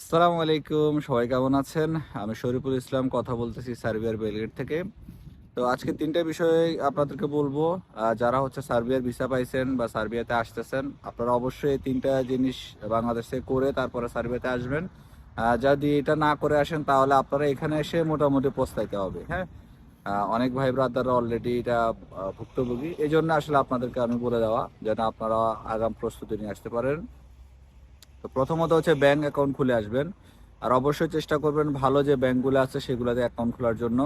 আসসালামু আলাইকুম, সবাই কেমন আছেন? আমি শরীফুল ইসলাম কথা বলতেছি সার্বিয়ার বেলগ্রেড থেকে। তো আজকে ৩ টা বিষয় আপনাদেরকে বলবো। যারা হচ্ছে সার্বিয়ার ভিসা পাইছেন বা সার্বিয়াতে আসতেছেন, আপনারা অবশ্যই এই ৩ টা জিনিস বাংলাদেশে করে তারপরে সার্বিয়াতে আসবেন। যদি এটা না করে আসেন তাহলে আপনারা এখানে এসে মোটামুটি পস্তাইতে হবে, হ্যাঁ? অনেক ভাই ব্রাদাররা অলরেডি এটা ভুক্তভোগী। এজন্য আসলে আপনাদেরকে আমি বলে দেওয়া যেন আপনারা আগাম প্রস্তুতি নিয়ে আসতে পারেন। তো প্রথমত হচ্ছে ব্যাংক অ্যাকাউন্ট খুলে আসবেন। আর অবশ্যই চেষ্টা করবেন ভালো যে ব্যাংকগুলো আছে সেগুলোতে অ্যাকাউন্ট খোলার জন্য।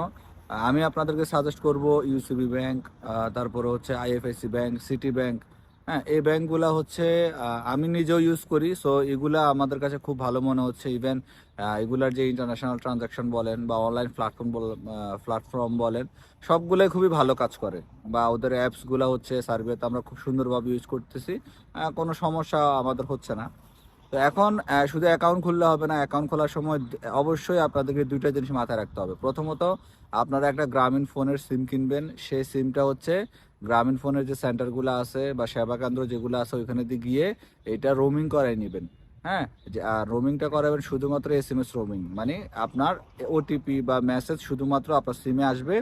আমি আপনাদেরকে সাজেস্ট করব ইউসিবি ব্যাংক, তারপরে হচ্ছে আইএফআইসি ব্যাংক, সিটি ব্যাংক। হ্যাঁ, এই ব্যাংকগুলো হচ্ছে আমি নিজেও ইউজ করি, সো এগুলা আমাদের কাছে খুব ভালো মনে হচ্ছে। ইভেন এগুলার যে ইন্টারন্যাশনাল ট্রানজাকশন বলেন বা অনলাইন প্ল্যাটফর্ম বলেন, সবগুলোই খুবই ভালো কাজ করে। বা ওদের অ্যাপসগুলো হচ্ছে সার্ভেতে আমরা খুব সুন্দরভাবে ইউজ করতেছি, কোনো সমস্যা আমাদের হচ্ছে না। তো এখন শুধু অ্যাকাউন্ট খুললে হবে না। অ্যাকাউন্ট খোলার সময় অবশ্যই আপনাদেরকে ২ টা জিনিস মাথায় রাখতে হবে। প্রথমত, আপনারা একটা গ্রামীণ ফোনের সিম কিনবেন। সেই সিমটা হচ্ছে গ্রামীণ ফোনের যে সেন্টারগুলো আছে বা সেবা কেন্দ্র যেগুলো আছে ওইখানে দিয়ে গিয়ে এটা রোমিং করাই নেবেন। হ্যাঁ? আর রোমিংটা করাবেন শুধুমাত্র এসএমএস রোমিং। মানে আপনার ওটিপি বা মেসেজ শুধুমাত্র আপনার সিমে আসবে।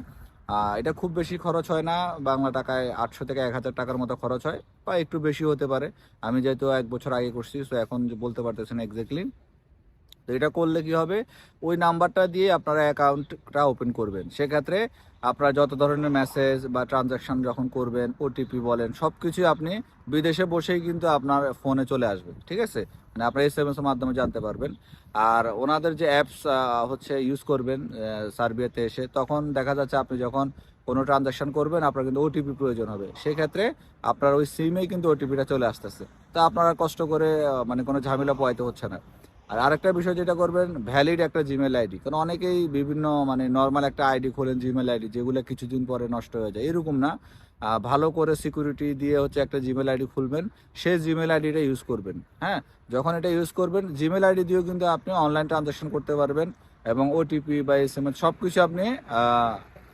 এটা খুব বেশি খরচ হয় না। বাংলা টাকায় ৮০০ থেকে ১,০০০ টাকার মতো খরচ হয় বা একটু বেশি হতে পারে। আমি যেহেতু ১ বছর আগে করছি, সো এখন যে বলতে পারতেছি না এক্সাক্টলি। তো এটা করলে কি হবে, ওই নাম্বারটা দিয়ে আপনারা অ্যাকাউন্টটা ওপেন করবেন। সেক্ষেত্রে আপনারা যত ধরনের মেসেজ বা ট্রানজাকশন যখন করবেন, ওটিপি বলেন, সব কিছুই আপনি বিদেশে বসেই কিন্তু আপনার ফোনে চলে আসবে। ঠিক আছে? মানে আপনার এসএমএস এর মাধ্যমে জানতে পারবেন। আর ওনাদের যে অ্যাপস হচ্ছে ইউজ করবেন সার্বিয়াতে এসে, তখন দেখা যাচ্ছে আপনি যখন কোনো ট্রানজাকশন করবেন আপনার কিন্তু ওটিপি প্রয়োজন হবে। সেক্ষেত্রে আপনার ওই সিমেই কিন্তু ওটিপিটা চলে আসতেছে। তো আপনারা কষ্ট করে মানে কোনো ঝামেলা পোহাইতে হচ্ছে না। আর আরেকটা বিষয় যেটা করবেন, ভ্যালিড একটা জিমেল আইডি। কারণ অনেকেই বিভিন্ন মানে নর্মাল একটা আইডি খোলেন, জিমেল আইডি, যেগুলো কিছুদিন পরে নষ্ট হয়ে যায়, এরকম না। ভালো করে সিকিউরিটি দিয়ে হচ্ছে একটা জিমেল আইডি খুলবেন, সেই জিমেল আইডিটা ইউজ করবেন। হ্যাঁ, যখন এটা ইউজ করবেন জিমেল আইডি দিয়েও কিন্তু আপনি অনলাইন ট্রানজাকশন করতে পারবেন এবং ওটিপি বা এসএমএস সব কিছু আপনি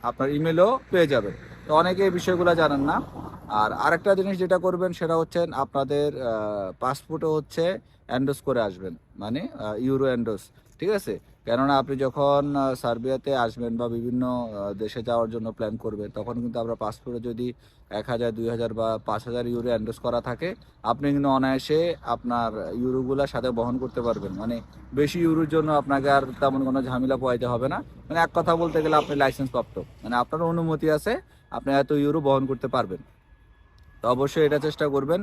আপনার ইমেলও পেয়ে যাবেন। তো অনেকে এই বিষয়গুলো জানেন না। আর আরেকটা জিনিস যেটা করবেন সেটা হচ্ছে আপনাদের পাসপোর্টে হচ্ছে এন্ডোস করে আসবেন, মানে ইউরো এন্ডোস। ঠিক আছে? কেননা আপনি যখন সার্বিয়াতে আসবেন বা বিভিন্ন দেশে যাওয়ার জন্য প্ল্যান করবেন, তখন কিন্তু আমরা পাসপোর্টে যদি ১,০০০, ২,০০০ বা ৫,০০০ ইউরো এন্ডোস করা থাকে, আপনি কিন্তু অনায়াসে আপনার ইউরোগুলা সাথে বহন করতে পারবেন। মানে বেশি ইউরোর জন্য আপনাকে আর তেমন কোনো ঝামেলা পোহাইতে হবে না। মানে এক কথা বলতে গেলে আপনি লাইসেন্স প্রাপ্ত, মানে আপনার অনুমতি আছে, আপনি এত ইউরো বহন করতে পারবেন। তো অবশ্যই এটা চেষ্টা করবেন।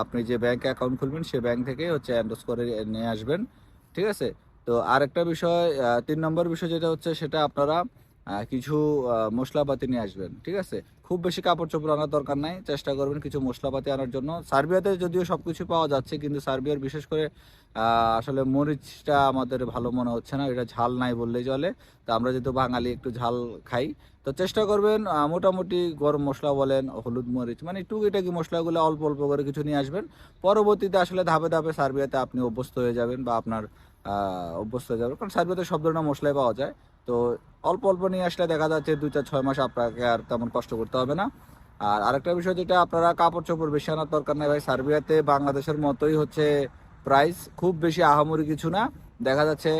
আপনি যে ব্যাংক অ্যাকাউন্ট খুলবেন সে ব্যাংক থেকে হচ্ছে এন্ডোস করে নিয়ে আসবেন। ঠিক আছে? তো আরেকটা বিষয়, ৩ নম্বর বিষয় যেটা হচ্ছে সেটা আপনারা কিছু মশলাপাতি নিয়ে আসবেন। ঠিক আছে? খুব বেশি কাপড়-চোপড় আনার দরকার নাই। চেষ্টা করবেন কিছু মশলাপাতি আনার জন্য। সার্বিয়াতে যদিও সবকিছু পাওয়া যাচ্ছে, কিন্তু সার্বিয়ার বিশেষ করে আসলে মরিচটা আমাদের ভালো মনে হচ্ছে না। এটা ঝাল নাই বললেই চলে। তো আমরা যেহেতু বাঙালি একটু ঝাল খাই। তো চেষ্টা করবেন মোটামুটি গরম মসলা বলেন, হলুদ মরিচ, মানে টুকিটাকি মশলাগুলো অল্প অল্প করে কিছু নিয়ে আসবেন। পরবর্তীতে আসলে ধাপে ধাপে সার্বিয়াতে আপনি অভ্যস্ত হয়ে যাবেন বা আপনার অভ্যস্ত হয়ে যাবেন, কারণ সার্বিয়াতে সব ধরনের মশলাই পাওয়া যায়। তো অল্প অল্প নিয়ে আসলে দেখা যাচ্ছে ২, ৪, ৬ মাস আপনাকে আর তেমন কষ্ট করতে হবে না। আর আরেকটা বিষয় যেটা, আপনারা কাপড় চোপড় বেশি আনার দরকার নেই ভাই। সার্বিয়াতে বাংলাদেশের মতোই হচ্ছে প্রাইস, খুব বেশি আহামরি কিছু না। দেখা যাচ্ছে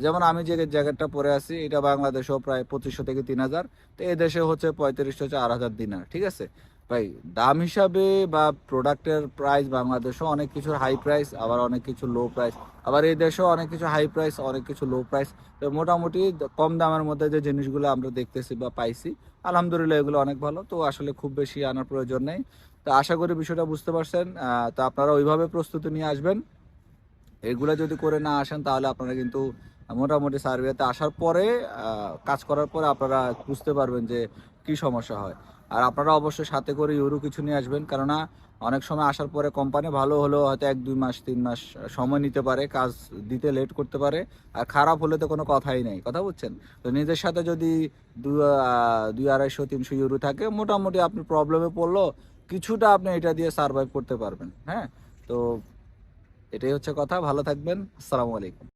যেমন আমি যে জ্যাকেটটা পরে আছি এটা বাংলাদেশেও প্রায় ২৫০০ থেকে ৩,০০০। তো এই দেশে হচ্ছে ৩৫০০ ৪,০০০ দিনার। ঠিক আছে ভাই? দাম হিসাবে বা প্রোডাক্টের প্রাইস বাংলাদেশেও অনেক কিছুর হাই প্রাইস, আবার অনেক কিছু লো প্রাইস। আবার এই দেশেও অনেক কিছু হাই প্রাইস, অনেক কিছু লো প্রাইস। তো মোটামুটি কম দামের মধ্যে যে জিনিসগুলো আমরা দেখতেছি বা পাইছি, আলহামদুলিল্লাহ এগুলো অনেক ভালো। তো আসলে খুব বেশি আনার প্রয়োজন নেই। তো আশা করি বিষয়টা বুঝতে পারছেন। তো আপনারা ওইভাবে প্রস্তুতি নিয়ে আসবেন। এগুলা যদি করে না আসেন তাহলে আপনারা কিন্তু মোটামুটি সার্বিয়াতে আসার পরে কাজ করার পরে আপনারা বুঝতে পারবেন যে কি সমস্যা হয়। আর আপনারা অবশ্যই সাথে করে ইউরো কিছু নিয়ে আসবেন, কেননা অনেক সময় আসার পরে কোম্পানি ভালো হলেও হয়তো ১, ২ মাস ৩ মাস সময় নিতে পারে, কাজ দিতে লেট করতে পারে। আর খারাপ হলে তো কোনো কথাই নেই, কথা বুঝছেন? তো নিজের সাথে যদি ২, ২৫০, ৩০০ ইউরো থাকে, মোটামুটি আপনি প্রবলেমে পড়লো কিছুটা আপনি এটা দিয়ে সার্ভাইভ করতে পারবেন। হ্যাঁ, তো এটাই হচ্ছে কথা। ভালো থাকবেন। আসসালামু আলাইকুম।